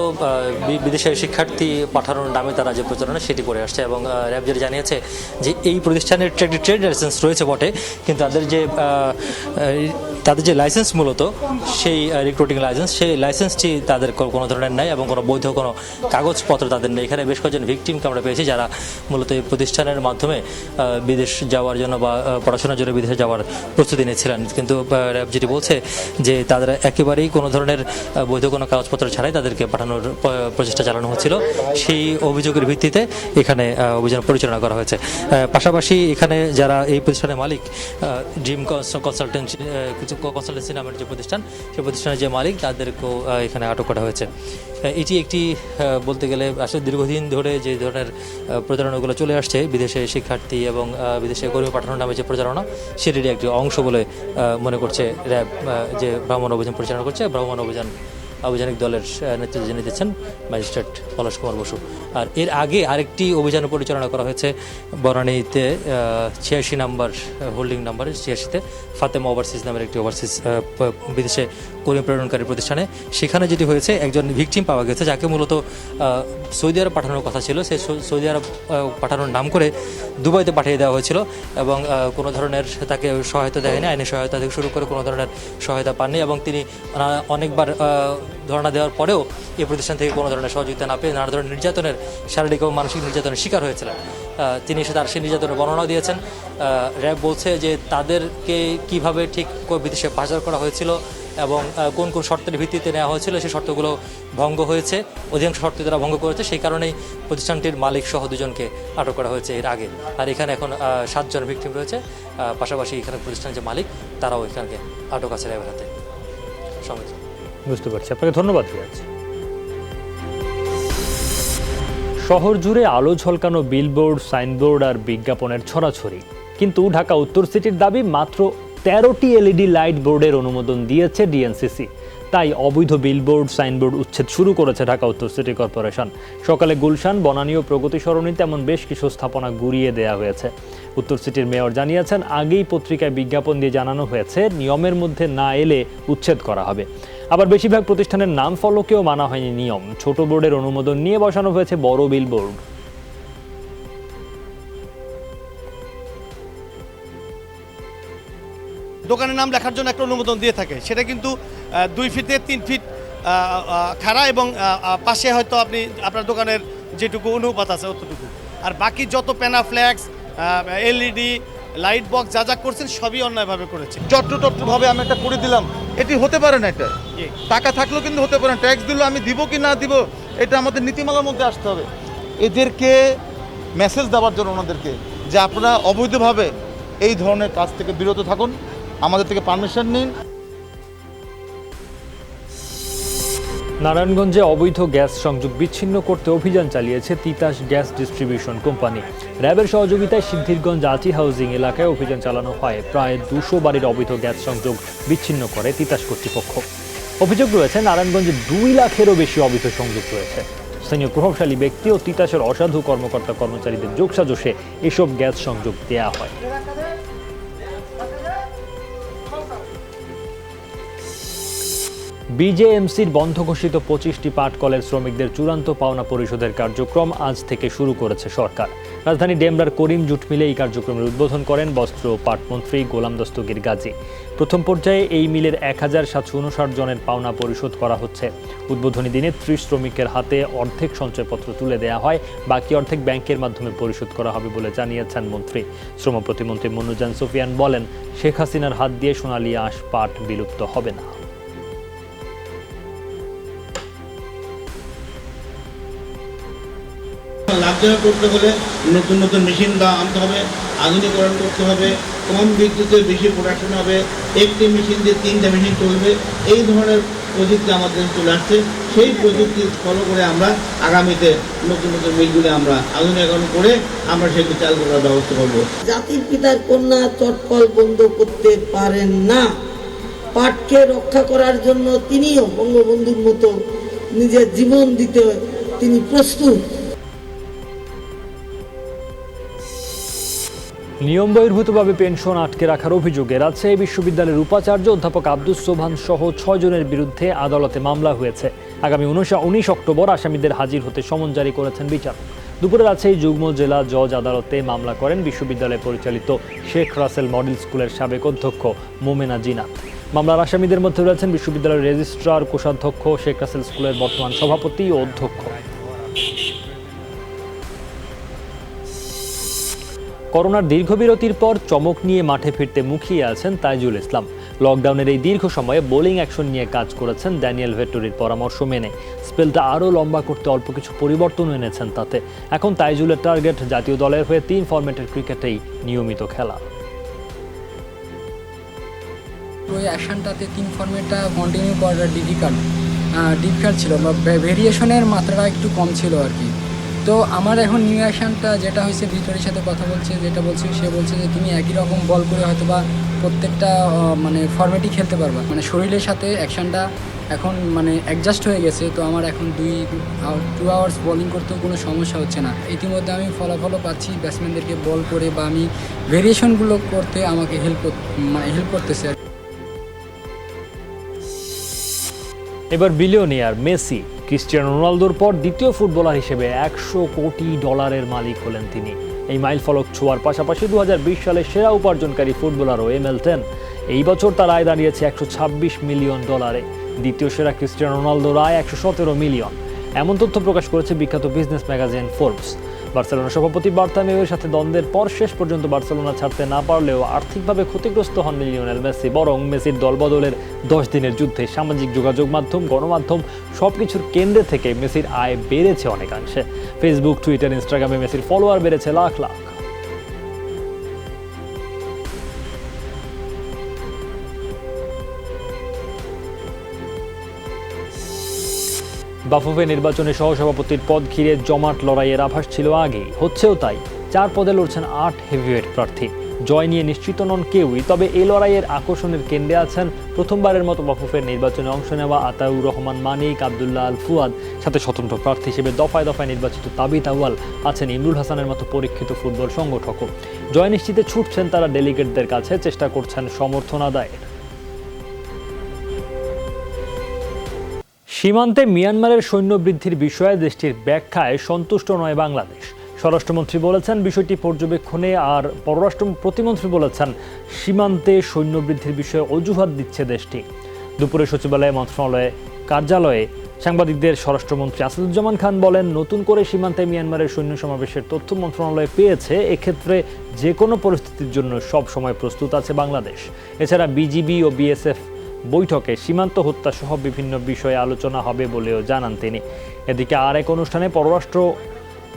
বিদেশের শিক্ষার্থী পাঠানোর নামে তারা যে প্রচারণা সেটি করে আসছে এবং র্যাব যেটা জানিয়েছে যে এই প্রতিষ্ঠানের ট্রেড লাইসেন্স রয়েছে বটে, কিন্তু তাদের যে লাইসেন্স মূলত সেই রিক্রুটিং লাইসেন্স, সেই লাইসেন্সটি তাদের কোনো ধরনের নাই এবং কোনো বৈধ কোনো কাগজপত্র তাদের নেই। এখানে বেশ কয়েকজন ভিকটিমকে আমরা পেয়েছি যারা মূলত এই প্রতিষ্ঠানের মাধ্যমে বিদেশ যাওয়ার জন্য বা পড়াশোনার জন্য বিদেশে যাওয়ার প্রস্তুতি নিচ্ছিলেন, কিন্তু র্যাব যেটি বলছে যে তাদের একেবারেই কোনো ধরনের বৈধ কোনো কাগজপত্র ছাড়াই তাদেরকে পাঠানোর প্রচেষ্টা চালানো হচ্ছিল। সেই অভিযোগের ভিত্তিতে এখানে অভিযান পরিচালনা করা হয়েছে। পাশাপাশি এখানে যারা এই প্রতিষ্ঠানের মালিক, ড্রিম কনসালটেন্সি নামের যে প্রতিষ্ঠান, সেই প্রতিষ্ঠানের যে মালিক, তাদেরকেও এখানে আটক করা হয়েছে। এটি একটি বলতে গেলে আসলে দীর্ঘদিন ধরে যে ধরনের প্রচারণাগুলো চলে আসছে, বিদেশে শিক্ষার্থী এবং বিদেশে কর্মী পাঠানোর নামে যে প্রচারণা, সেটিরই একটি অংশ বলে মনে করছে র্যাব, যে ভ্রাম্যমাণ অভিযান পরিচালনা করছে। ভ্রাম্যমাণ অভিযানিক দলের নেতৃত্ব যিনি দিচ্ছেন ম্যাজিস্ট্রেট পলাশ কুমার বসু। আর এর আগে আরেকটি অভিযান পরিচালনা করা হয়েছে বনানীতে ৮৬ নাম্বার হোল্ডিং নাম্বার ৮৬-তে ফাতেমা ওভারসিজ নামের একটি ওভারসিজ বিদেশে কর্মী প্রেরণকারী প্রতিষ্ঠানে। সেখানে যেটি হয়েছে, একজন ভিকটিম পাওয়া গেছে যাকে মূলত সৌদি আরব পাঠানোর কথা ছিল। সেই সৌদি আরব পাঠানোর নাম করে দুবাইতে পাঠিয়ে দেওয়া হয়েছিল এবং কোনো ধরনের তাকে সহায়তা দেয়নি, আইনি সহায়তা থেকে শুরু করে কোনো ধরনের সহায়তা পাননি এবং তিনি অনেকবার ধর্ণা দেওয়ার পরেও এই প্রতিষ্ঠান থেকে কোনো ধরনের সহযোগিতা না পেয়ে নানা ধরনের নির্যাতনের, শারীরিক এবং মানসিক নির্যাতনের শিকার হয়েছিলেন। তিনি তার সেই নির্যাতনের বর্ণনা দিয়েছেন। র্যাব বলছে যে তাদেরকে কিভাবে ঠিক বিদেশে পাচার করা হয়েছিল এবং কোন কোন শর্তের ভিত্তিতে নেওয়া হয়েছিল, সেই শর্তগুলো ভঙ্গ হয়েছে, অধিকাংশ শর্ত তারা ভঙ্গ করেছে। সেই কারণেই প্রতিষ্ঠানটির মালিক সহ দুজনকে আটক করা হয়েছে এর আগে। আর এখানে এখন 7 জন ভিকটিম রয়েছে। পাশাপাশি এখানে প্রতিষ্ঠানের যে মালিক, তারাও এখানে আটক আছে র্যাবের হাতে। বুঝতে পারছি, আপনাকে ধন্যবাদ রিয়াজ। শহর জুড়ে আলো ঝলকানো বিলবোর্ড, সাইনবোর্ড আর বিজ্ঞাপনের ছড়াছড়ি, কিন্তু ঢাকা উত্তর সিটির দাবি মাত্র 13টি এলইডি লাইট বোর্ডের অনুমোদন দিয়েছে ডিএনসিসি। তাই অবৈধ বিলবোর্ড, সাইনবোর্ড উচ্ছেদ শুরু করেছে ঢাকা উত্তর সিটি কর্পোরেশন। সকালে গুলশান, বনানী ও প্রগতি সরণিতে এমন বেশ কিছু স্থাপনা গুঁড়িয়ে দেওয়া হয়েছে। উত্তর সিটির মেয়র জানিয়েছেন, আগেই পত্রিকায় বিজ্ঞাপন দিয়ে জানানো হয়েছে নিয়মের মধ্যে না এলে উচ্ছেদ করা হবে। আবার বেশিরভাগ প্রতিষ্ঠানের নাম ফলকেও মানা হয়নি নিয়ম। ছোট বোর্ডের অনুমোদন নিয়ে বসানো হয়েছে বড় বিলবোর্ড। দোকানের নাম লেখার জন্য একটা অনুমোদন দিয়ে থাকে, সেটা কিন্তু 2 ফিট থেকে 3 ফিট খাড়া এবং পাশে হয়তো আপনি আপনার দোকানের যেটুকু অনুপাত আছে অতটুকু, আর বাকি যত প্যানাফ্ল্যাক্স, এলইডি লাইট বক্স যা যা করছেন সবই অন্যায়ভাবে করেছে। চট্টভাবে আমি একটা করে দিলাম, এটি হতে পারে না। এটা টাকা থাকলেও কিন্তু হতে পারে না। ট্যাক্স দিলেও আমি দিব কি না দিব, এটা আমাদের নীতিমালার মধ্যে আসতে হবে। এদেরকে মেসেজ দেওয়ার জন্য ওনাদেরকে যে আপনারা অবৈধভাবে এই ধরনের কাজ থেকে বিরত থাকুন, আমাদের থেকে পারমিশন নিন। নারায়ণগঞ্জে অবৈধ গ্যাস সংযোগ বিচ্ছিন্ন করতে অভিযান চালিয়েছে তিতাস গ্যাস ডিস্ট্রিবিউশন কোম্পানি। র্যাবের সহযোগিতায় সিদ্ধিরগঞ্জ আচি হাউজিং এলাকায় অভিযান চালানো হয়। প্রায় 200 বাড়ির অবৈধ গ্যাস সংযোগ বিচ্ছিন্ন করে তিতাস কর্তৃপক্ষ। অভিযোগ রয়েছে নারায়ণগঞ্জে 2 লাখেরও বেশি অবৈধ সংযোগ রয়েছে। স্থানীয় প্রভাবশালী ব্যক্তি ও তিতাসের অসাধু কর্মকর্তা কর্মচারীদের যোগসাজশে এসব গ্যাস সংযোগ দেয়া হয়। বিজেএমসির বন্ধ ঘোষিত 25টি পাটকলের শ্রমিকদের চূড়ান্ত পাওনা পরিশোধের কার্যক্রম আজ থেকে শুরু করেছে সরকার। রাজধানী ডেমরার করিম জুট মিলে এই কার্যক্রমের উদ্বোধন করেন বস্ত্র ও পাটমন্ত্রী গোলাম দস্তগীর গাজী। প্রথম পর্যায়ে এই মিলের 1759 জনের পাওনা পরিশোধ করা হচ্ছে। উদ্বোধনী দিনে 30 শ্রমিকের হাতে অর্ধেক সঞ্চয়পত্র তুলে দেওয়া হয়, বাকি অর্ধেক ব্যাংকের মাধ্যমে পরিশোধ করা হবে বলে জানিয়েছেন মন্ত্রী। শ্রম প্রতিমন্ত্রী মনুজান সুফিয়ান বলেন, শেখ হাসিনার হাত দিয়ে সোনালী আঁশ পাট বিলুপ্ত হবে না। লাভজনক করতে হলে নতুন নতুন মেশিন আনতে হবে, আধুনিকরণ করতে হবে, কম বিদ্যুতে বেশি প্রোডাকশন হবে, একটি মেশিন দিয়ে 3টা মেশিন চলবে, এই ধরনের প্রযুক্তি আমাদের চলে আসছে। সেই প্রযুক্তি ফলো করে আমরা আগামীতে নতুন নতুন মিলগুলো আমরা আধুনিকরণ করে আমরা সেগুলো চালু করার ব্যবস্থা করবো। জাতির পিতার কন্যা চটকল বন্ধ করতে পারেন না। পাটকে রক্ষা করার জন্য তিনিও বঙ্গবন্ধুর মতো নিজের জীবন দিতে তিনি প্রস্তুত। নিয়ম বহির্ভূতভাবে পেনশন আটকে রাখার অভিযোগে রাজশাহী বিশ্ববিদ্যালয়ের উপাচার্য অধ্যাপক আব্দুস সোবহান সহ 6 জনের বিরুদ্ধে আদালতে মামলা হয়েছে। আগামী 19 অক্টোবর আসামিদের হাজির হতে সমন জারি করেছেন বিচারক। দুপুরে রাজশাহী যুগ্ম জেলা জজ আদালতে মামলা করেন বিশ্ববিদ্যালয় পরিচালিত শেখ রাসেল মডেল স্কুলের সাবেক অধ্যক্ষ মোমেনা জিনাত। মামলার আসামিদের মধ্যে রয়েছেন বিশ্ববিদ্যালয়ের রেজিস্ট্রার, কোষাধ্যক্ষ, শেখ রাসেল স্কুলের বর্তমান সভাপতি ও অধ্যক্ষ। করোনার দীর্ঘ বিরতির পর চমক নিয়ে মাঠে ফিরতে মুখিয়ে আছেন তাইজুল ইসলাম। লকডাউনের এই দীর্ঘ সময়ে বোলিং অ্যাকশন নিয়ে কাজ করেছেন ড্যানিয়েল ভেট্টোরির পরামর্শ মেনে। স্পেলটা আরও লম্বা করতে অল্প কিছু পরিবর্তন এনেছেন তাতে। এখন তাইজুলের টার্গেট জাতীয় দলের হয়ে 3 ফরম্যাটের ক্রিকেটেই নিয়মিত খেলা। ওই অ্যাকশনটাতে 3 ফরম্যাটটা কন্টিনিউ করাটা ডিফিকাল্ট ছিল, ভেরিয়েশনের মাত্রাটা একটু কম ছিল আর কি। তো আমার এখন নিউ অ্যাকশনটা যেটা হয়েছে, ভিক্টরির সাথে কথা বলছে, যেটা বলছে সে বলছে যে তুমি একই রকম বল করে হয়তো বা প্রত্যেকটা মানে ফরম্যাটই খেলতে পারবা, মানে শরীরের সাথে অ্যাকশনটা এখন মানে অ্যাডজাস্ট হয়ে গেছে। তো আমার এখন 2 আওয়ার্স বোলিং করতেও কোনো সমস্যা হচ্ছে না। ইতিমধ্যে আমি ফলাফলও পাচ্ছি ব্যাটসম্যানদেরকে বল করে, বা আমি ভেরিয়েশনগুলো করতে আমাকে হেল্প করতেছে। এবার বিলিয়নিয়ার মেসি ক্রিস্টিয়ানো রোনালদোর পর দ্বিতীয় ফুটবলার হিসেবে $100 কোটি মালিক হলেন তিনি। এই মাইলফলক ছোঁয়ার পাশাপাশি 2020 সালে সেরা উপার্জনকারী ফুটবলারও ML10। এই বছর তার আয় দাঁড়িয়েছে $126 মিলিয়ন। দ্বিতীয় সেরা ক্রিস্টিয়ানো রোনালদোর আয় 117 মিলিয়ন। এমন তথ্য প্রকাশ করেছে বিখ্যাত বিজনেস ম্যাগাজিন ফোর্বস। বার্সেলোনা সভাপতি বার্তামেউর সাথে দ্বন্দ্বের পর শেষ পর্যন্ত বার্সেলোনা ছাড়তে না পারলেও আর্থিকভাবে ক্ষতিগ্রস্ত হন লিওনেল মেসি। বরং মেসির দলবদলের 10 দিনের যুদ্ধে সামাজিক যোগাযোগ মাধ্যম, গণমাধ্যম সবকিছুর কেন্দ্রে থেকে মেসির আয় বেড়েছে অনেকাংশে। ফেসবুক, টুইটার, ইনস্টাগ্রামে মেসির ফলোয়ার বেড়েছে লাখ লাখ। বাফুফে নির্বাচনে সহসভাপতির পদ ঘিরে জমাট লড়াইয়ের আভাস ছিল আগেই, হচ্ছেও তাই। 4 পদে লড়ছেন 8 হেভিওয়েট প্রার্থী। জয় নিয়ে নিশ্চিত নন কেউই, তবে এই লড়াইয়ের আকর্ষণের কেন্দ্রে আছেন প্রথমবারের মতো বাফুফের নির্বাচনে অংশ নেওয়া আতাউর রহমান মানিক, আবদুল্লাহ আল ফুয়াদ। সাথে স্বতন্ত্র প্রার্থী হিসেবে দফায় দফায় নির্বাচিত তাবিত আউয়াল আছেন ইমরুল হাসানের মতো পরীক্ষিত ফুটবল সংগঠকও। জয় নিশ্চিতে ছুটছেন তারা ডেলিগেটদের কাছে, চেষ্টা করছেন সমর্থন আদায়ের। সীমান্তে মিয়ানমারের সৈন্য বৃদ্ধির বিষয়ে দেশটির ব্যাখ্যায় সন্তুষ্ট নয় বাংলাদেশ। স্বরাষ্ট্রমন্ত্রী বলেছেন বিষয়টি পর্যবেক্ষণে, আর পররাষ্ট্র প্রতিমন্ত্রী বলেছেন সীমান্তে সৈন্য বৃদ্ধির বিষয়ে অজুহাত দিচ্ছে দেশটি। দুপুরে সচিবালয় মন্ত্রণালয়ে কার্যালয়ে সাংবাদিকদের স্বরাষ্ট্রমন্ত্রী আসাদুজ্জামান খান বলেন, নতুন করে সীমান্তে মিয়ানমারের সৈন্য সমাবেশের তথ্য মন্ত্রণালয় পেয়েছে। এক্ষেত্রে যে কোনো পরিস্থিতির জন্য সব সময় প্রস্তুত আছে বাংলাদেশ। এছাড়া বিজিবি ও বিএসএফ বৈঠকে সীমান্ত হত্যা সহ বিভিন্ন বিষয়ে আলোচনা হবে বলেও জানান তিনি। এদিকে আরেক অনুষ্ঠানে পররাষ্ট্র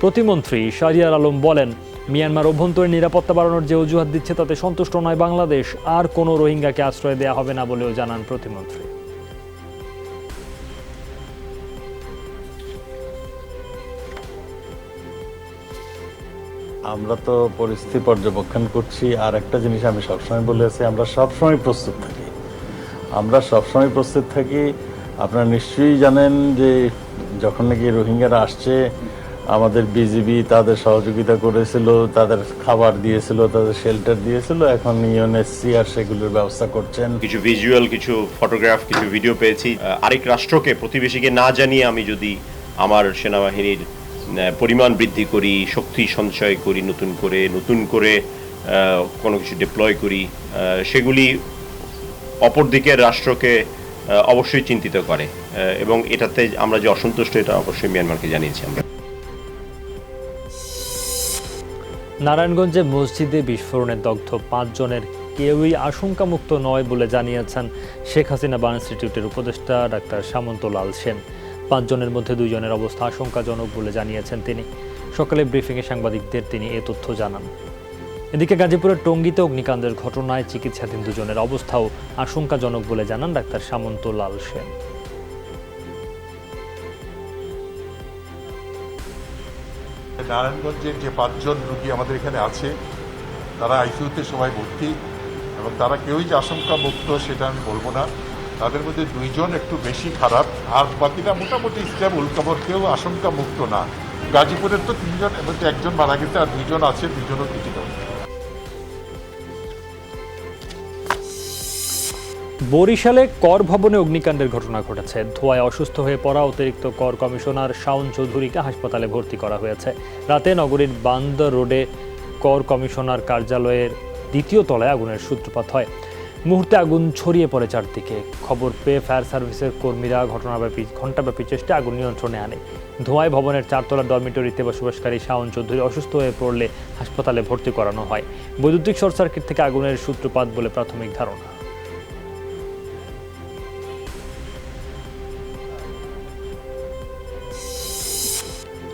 প্রতিমন্ত্রী শাহরিয়ার আলম বলেন, মিয়ানমার অভ্যন্তরীণ নিরাপত্তা বাড়ানোর যে অজুহাত দিচ্ছে তাতে সন্তুষ্ট নয় বাংলাদেশ। আর কোনো রোহিঙ্গাকে আশ্রয় দেওয়া হবে না বলেও জানান প্রতিমন্ত্রী। আমরা তো পরিস্থিতি পর্যবেক্ষণ করছি। আর একটা জিনিস আমি সবসময় বলেছি, আমরা সবসময় প্রস্তুত থাকি। আপনারা নিশ্চয়ই জানেন যে যখন নাকি রোহিঙ্গারা আসছে, আমাদের বিজিবি তাদের সহযোগিতা করেছিল, তাদের খাবার দিয়েছিল, তাদের শেল্টার দিয়েছিল। এখন ইউএনএইচসিআর সেগুলোর ব্যবস্থা করছেন। কিছু ভিজুয়াল, কিছু ফটোগ্রাফ, কিছু ভিডিও পেয়েছি। আরেক রাষ্ট্রকে, প্রতিবেশীকে না জানিয়ে আমি যদি আমার সেনাবাহিনীর পরিমাণ বৃদ্ধি করি, শক্তি সঞ্চয় করি, নতুন করে কোনো কিছু ডিপ্লয় করি, সেগুলি অপর দিকের রাষ্ট্রকে অবশ্যই চিন্তিত করে এবং এটাতে আমরা যে অসন্তুষ্ট, এটা অবশ্যই মিয়ানমারকে জানিয়েছি আমরা। নারায়ণগঞ্জে মসজিদে বিস্ফোরণে দগ্ধ 5 জনের কেউই আশঙ্কামুক্ত নয় বলে জানিয়েছেন শেখ হাসিনা বার্ন ইনস্টিটিউটের উপদেষ্টা ডাক্তার সামন্ত লাল সেন। 5 জনের মধ্যে 2 জনের অবস্থা আশঙ্কাজনক বলে জানিয়েছেন তিনি। সকালে ব্রিফিংয়ে সাংবাদিকদের তিনি এ তথ্য জানান। এদিকে গাজীপুরের টঙ্গীতে অগ্নিকাণ্ডের ঘটনায় চিকিৎসাধীন 2 জনের অবস্থাও আশঙ্কাজনক বলে জানান ডাক্তার সামন্ত লাল সেন। নারায়ণগঞ্জের যে 5 জন রোগী আমাদের এখানে আছে, তারা আইসিইউতে সবাই ভর্তি এবং তারা কেউই যে আশঙ্কা মুক্ত সেটা আমি বলবো না। তাদের মধ্যে 2 জন একটু বেশি খারাপ, আর বাকিরা মোটামুটি স্টেবল, খবর কেউ আশঙ্কা মুক্ত না। গাজীপুরের তো 3 জন, এর মধ্যে 1 জন মারা গেছে, আর 2 জন আছে, 2 জনও ক্রিটিক্যাল। বরিশালে কর ভবনে অগ্নিকাণ্ডের ঘটনা ঘটেছে। ধোঁয়ায় অসুস্থ হয়ে পড়া অতিরিক্ত কর কমিশনার শাওন চৌধুরীকে হাসপাতালে ভর্তি করা হয়েছে। রাতে নগরীর বান্দ রোডে কর কমিশনার কার্যালয়ের 2য় তলায় আগুনের সূত্রপাত হয়। মুহূর্তে আগুন ছড়িয়ে পড়ে চারদিকে। খবর পেয়ে ফায়ার সার্ভিসের কর্মীরা ঘণ্টাব্যাপী চেষ্টায় আগুন নিয়ন্ত্রণে আনে। ধোঁয়ায় ভবনের 4 তলার ডরমিটরিতে বসবাসকারী শাওন চৌধুরী অসুস্থ হয়ে পড়লে হাসপাতালে ভর্তি করানো হয়। বৈদ্যুতিক শর্ট সার্কিট থেকে আগুনের সূত্রপাত বলে প্রাথমিক ধারণা।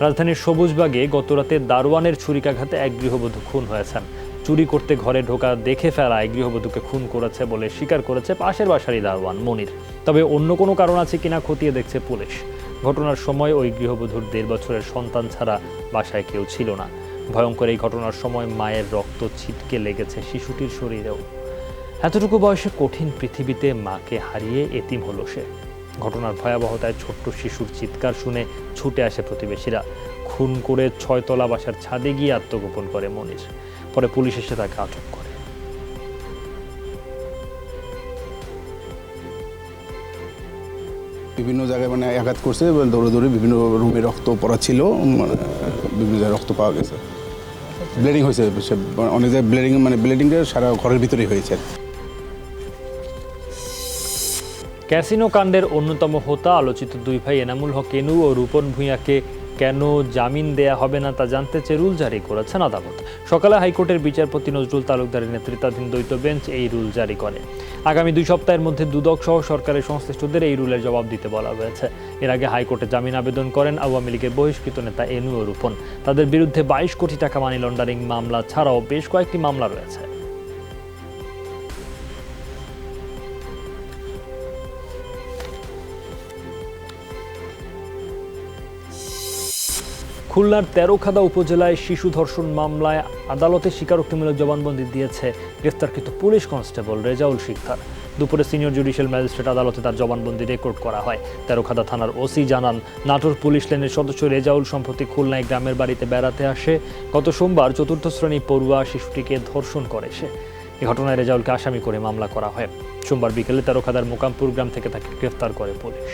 রাজধানীর সবুজবাগে গতরাতে দারোয়ানের ছুরিকাঘাতে এক গৃহবধূ খুন হয়েছেন। চুরি করতে ঘরে ঢোকা দেখে ফেলা এক গৃহবধূকে খুন করেছে বলে স্বীকার করেছে পাশের বাসারই দারোয়ান মনির। তবে অন্য কোনো কারণ আছে কিনা খতিয়ে দেখছে পুলিশ। ঘটনার সময় ওই গৃহবধূর 1.5 বছরের সন্তান ছাড়া বাসায় কেউ ছিল না। ভয়ঙ্কর এই ঘটনার সময় মায়ের রক্ত ছিটকে লেগেছে শিশুটির শরীরেও। এতটুকু বয়সে কঠিন পৃথিবীতে মাকে হারিয়ে এতিম হলো সে। ঘটনার ভয়াবহতায় ছোট্ট শিশুর চিৎকার শুনে ছুটে আসে প্রতিবেশীরা। খুন করে 6 তলা বাসার ছাদে গিয়ে আত্মগোপন করে মনির। পরে পুলিশ এসে তাকে আটক করে। বিভিন্ন জায়গায় মানে আঘাত করছে, দৌড়ে বিভিন্ন রুমে রক্ত পড়া ছিল, বিভিন্ন জায়গায় রক্ত পাওয়া গেছে, ব্লিডিং হয়েছে, অনেক জায়গায় ব্লিডিংটা সারা ঘরের ভিতরেই হয়েছে। ক্যাসিনো কাণ্ডের অন্যতম হোতা আলোচিত 2 ভাই এনামুল হক এনু ও রূপন ভূঁইয়াকে কেন জামিন দেয়া হবে না তা জানতে চেয়ে রুল জারি করেছেন আদালত। সকালে হাইকোর্টের বিচারপতি নজরুল তালুকদারের নেতৃত্বাধীন দ্বৈত বেঞ্চ এই রুল জারি করে। আগামী 2 সপ্তাহের মধ্যে দুদক সহ সরকারের সংশ্লিষ্টদের এই রুলের জবাব দিতে বলা হয়েছে। এর আগে হাইকোর্টে জামিন আবেদন করেন আওয়ামী লীগের বহিষ্কৃত নেতা এনু ও রূপন। তাদের বিরুদ্ধে 22 কোটি টাকা মানি লন্ডারিং মামলা ছাড়াও বেশ কয়েকটি মামলা রয়েছে। খুলনার তেরোখাদা উপজেলায় শিশু ধর্ষণ মামলায় আদালতে স্বীকারোক্তিমূলক জবানবন্দি দিয়েছে গ্রেফতারকৃত পুলিশ কনস্টেবল রেজাউল শিকদার। দুপুরে সিনিয়র জুডিশিয়াল ম্যাজিস্ট্রেট আদালতে তার জবানবন্দি রেকর্ড করা হয়। তেরোখাদা থানার ওসি জানান, নাটোর পুলিশ লাইনের সদস্য রেজাউল সম্প্রতি খুলনায় গ্রামের বাড়িতে বেড়াতে আসে। গত সোমবার 4র্থ শ্রেণী পড়ুয়া শিশুটিকে ধর্ষণ করে সে। এ ঘটনায় রেজাউলকে আসামি করে মামলা করা হয়। সোমবার বিকেলে তেরোখাদার মোকামপুর গ্রাম থেকে তাকে গ্রেফতার করে পুলিশ।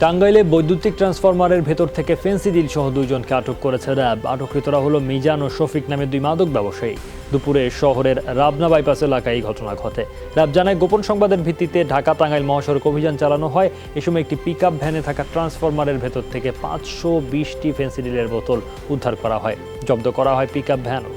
টাঙ্গাইলে বৈদ্যুতিক ট্রান্সফরমারের ভেতর থেকে ফেন্সিডিল সহ 2 জনকে আটক করেছে র্যাব। আটককৃতরা হলো মিজান ও শফিক নামে 2 মাদক ব্যবসায়ী। দুপুরে শহরের রাবনা বাইপাস এলাকায় এই ঘটনা ঘটে। র্যাব জানায়, গোপন সংবাদের ভিত্তিতে ঢাকা টাঙ্গাইল মহাসড়ক অভিযান চালানো হয়। এ সময় একটি পিকআপ ভ্যানে থাকা ট্রান্সফরমারের ভেতর থেকে 520টি ফেন্সিডিলের বোতল উদ্ধার করা হয়। জব্দ করা হয় পিকআপ ভ্যানও।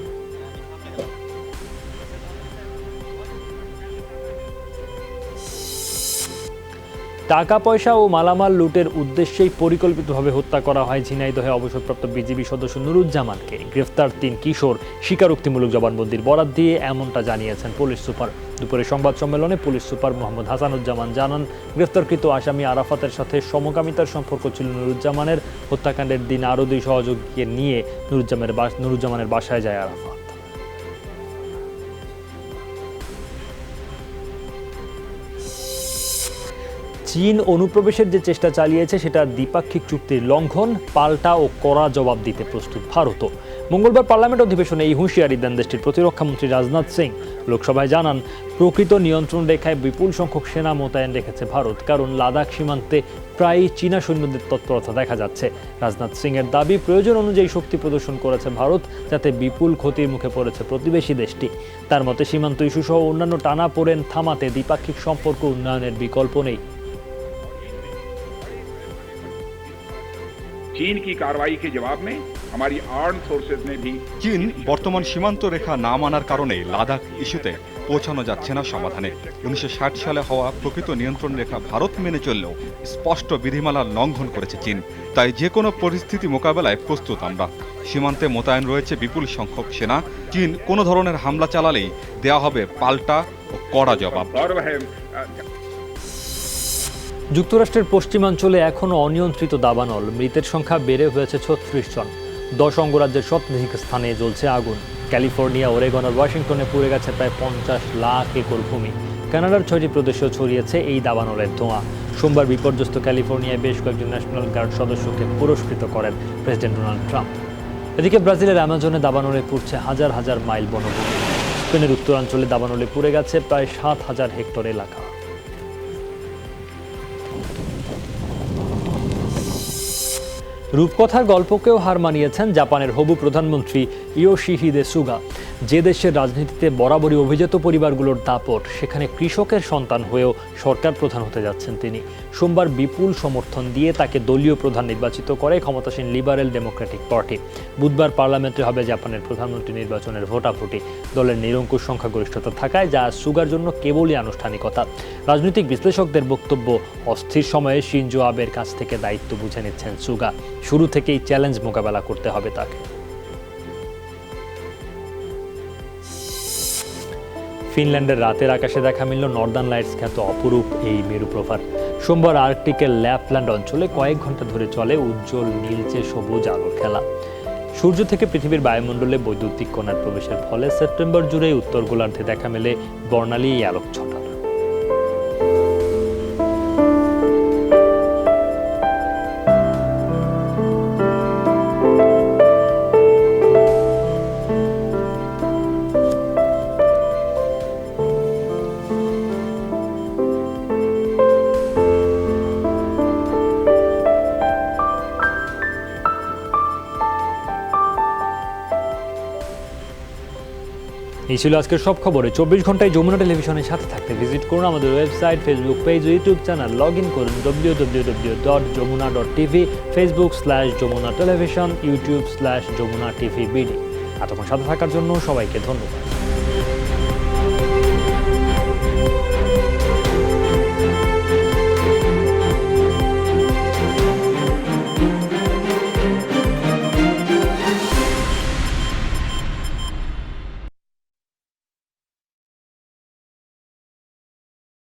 টাকা পয়সা ও মালামাল লুটের উদ্দেশ্যেই পরিকল্পিতভাবে হত্যা করা হয় ঝিনাইদহে অবসরপ্রাপ্ত বিজিবি সদস্য নুরুজ্জামানকে। গ্রেফতার 3 কিশোর স্বীকারোক্তিমূলক জবানবন্দির বরাত দিয়ে এমনটা জানিয়েছেন পুলিশ সুপার। দুপুরে সংবাদ সম্মেলনে পুলিশ সুপার মোহাম্মদ হাসানুজ্জামান জানান, গ্রেফতারকৃত আসামি আরাফাতের সাথে সমকামিতার সম্পর্ক ছিল নুরুজ্জামানের। হত্যাকাণ্ডের দিন আরও 2 সহযোগীকে নিয়ে নুরুজ্জামানের বাসায় যায় আরাফাত। চীন অনুপ্রবেশের যে চেষ্টা চালিয়েছে সেটা দ্বিপাক্ষিক চুক্তির লঙ্ঘন, পাল্টা ও কড়া জবাব দিতে প্রস্তুত ভারতও। মঙ্গলবার পার্লামেন্ট অধিবেশনে এই হুঁশিয়ারি দেন দেশটির প্রতিরক্ষামন্ত্রী রাজনাথ সিং। লোকসভায় জানান, প্রকৃত নিয়ন্ত্রণ রেখায় বিপুল সংখ্যক সেনা মোতায়েন রেখেছে ভারত, কারণ লাদাখ সীমান্তে প্রায়ই চীনা সৈন্যদের তৎপরতা দেখা যাচ্ছে। রাজনাথ সিং এর দাবি, প্রয়োজন অনুযায়ী শক্তি প্রদর্শন করেছে ভারত, যাতে বিপুল ক্ষতির মুখে পড়েছে প্রতিবেশী দেশটি। তার মতে সীমান্ত ইস্যু সহ অন্যান্য টানাপোড়েন থামাতে দ্বিপাক্ষিক সম্পর্ক উন্নয়নের বিকল্প নেই। चीन की कार्रवाई के जवाब में हमारी आर्म फोर्सेस ने भी চীন বর্তমান সীমান্ত রেখা না মানার কারণে লাদাখ ইস্যুতে পৌঁছানো যাচ্ছে না সমাধানে। 1960 সালে হওয়া প্রকৃত নিয়ন্ত্রণ রেখা ভারত মেনে চললেও স্পষ্ট বিধিমালা লঙ্ঘন করেছে চীন। তাই যে কোনো পরিস্থিতি মোকাবেলায় প্রস্তুত আমরা। সীমান্তে মোতায়েন রয়েছে বিপুল সংখ্যক সেনা। চীন কোনো ধরনের হামলা চালালেই দেওয়া হবে পাল্টা ও কড়া জবাব। যুক্তরাষ্ট্রের পশ্চিমাঞ্চলে এখনও অনিয়ন্ত্রিত দাবানল, মৃতের সংখ্যা বেড়ে হয়েছে 36 জন। 10 অঙ্গরাজ্যের শতাধিক স্থানে জ্বলছে আগুন। ক্যালিফোর্নিয়া, ওরেগন আর ওয়াশিংটনে পুড়ে গেছে প্রায় 50 লাখ একর ভূমি। কানাডার 6টি প্রদেশেও ছড়িয়েছে এই দাবানলের ধোঁয়া। সোমবার বিপর্যস্ত ক্যালিফোর্নিয়ায় বেশ কয়েকজন ন্যাশনাল গার্ড সদস্যকে পুরস্কৃত করেন প্রেসিডেন্ট ডোনাল্ড ট্রাম্প। এদিকে ব্রাজিলের অ্যামাজনে দাবানলে পুড়ছে হাজার হাজার মাইল বনভূমি। স্পেনের উত্তরাঞ্চলে দাবানলে পুড়ে গেছে প্রায় 7,000 হেক্টর এলাকা। রূপকথার গল্পকেও হার মানিয়েছেন জাপানের হবু প্রধানমন্ত্রী ইয়োশিহিদে সুগা। যে দেশের রাজনীতিতে বরাবরই অভিজাত পরিবারগুলোর দাপট, সেখানে কৃষকের সন্তান হয়েও সরকার প্রধান হতে যাচ্ছেন তিনি। সোমবার বিপুল সমর্থন দিয়ে তাকে দলীয় প্রধান নির্বাচিত করে ক্ষমতাসীন লিবারেল ডেমোক্রেটিক পার্টি। বুধবার পার্লামেন্টে হবে জাপানের প্রধানমন্ত্রী নির্বাচনের ভোটাভুটি। দলের নিরঙ্কুশ সংখ্যাগরিষ্ঠতা থাকায় যা সুগার জন্য কেবলই আনুষ্ঠানিকতা। রাজনৈতিক বিশ্লেষকদের বক্তব্য, অস্থির সময়ে শিনজো আবের কাছ থেকে দায়িত্ব বুঝে নিচ্ছেন সুগা। শুরু থেকেই চ্যালেঞ্জ মোকাবেলা করতে হবে তাকে। ফিনল্যান্ডের রাতের আকাশে দেখা মিলল নর্দার্ন লাইটস খ্যাত অপরূপ এই মেরুপ্রভার। সোমবার আর্কটিকের ল্যাপল্যান্ড অঞ্চলে কয়েক ঘন্টা ধরে চলে উজ্জ্বল নীলচে সবুজ আলোর খেলা। সূর্য থেকে পৃথিবীর বায়ুমণ্ডলে বৈদ্যুতিক কণার প্রবেশের ফলে সেপ্টেম্বর জুড়ে উত্তর গোলার্ধে দেখা মেলে বর্ণালী এই আলোক ছটা। এই ছিল আজকের সব খবরে। 24 ঘন্টায় যমুনা টেলিভিশনের সাথে থাকতে ভিজিট করুন আমাদের ওয়েবসাইট, ফেসবুক পেজ ও ইউটিউব চ্যানেল। লগ ইন করুন www.jomuna.tv, Facebook/যমুনা টেলিভিশন, YouTube/যমুনা টিভি বিডি। এতক্ষণ সাথে থাকার জন্য সবাইকে ধন্যবাদ।